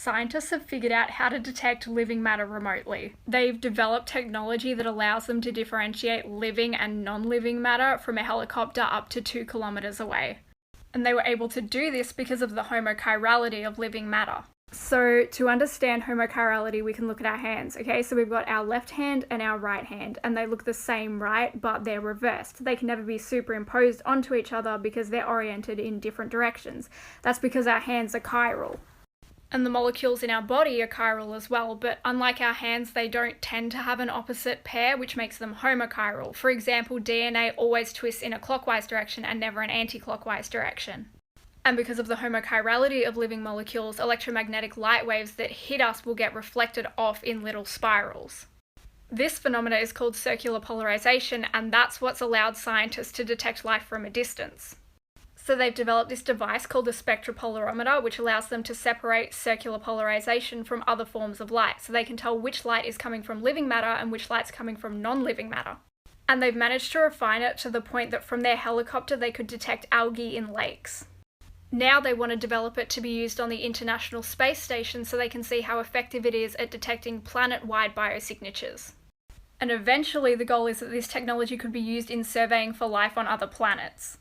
scientists have figured out how to detect living matter remotely. They've developed technology that allows them to differentiate living and non-living matter from a helicopter up to 2 kilometers away. And they were able to do this because of the homochirality of living matter. So to understand homochirality, we can look at our hands, okay? So we've got our left hand and our right hand, and they look the same, right? But they're reversed. They can never be superimposed onto each other because they're oriented in different directions. That's because our hands are chiral. And the molecules in our body are chiral as well, but unlike our hands, they don't tend to have an opposite pair, which makes them homochiral. For example, DNA always twists in a clockwise direction and never an anti-clockwise direction. And because of the homochirality of living molecules, electromagnetic light waves that hit us will get reflected off in little spirals. This phenomena is called circular polarization, and that's what's allowed scientists to detect life from a distance. So they've developed this device called a spectropolarimeter, which allows them to separate circular polarization from other forms of light, so they can tell which light is coming from living matter and which light's coming from non-living matter. And they've managed to refine it to the point that from their helicopter they could detect algae in lakes. Now they want to develop it to be used on the International Space Station so they can see how effective it is at detecting planet-wide biosignatures. And eventually the goal is that this technology could be used in surveying for life on other planets.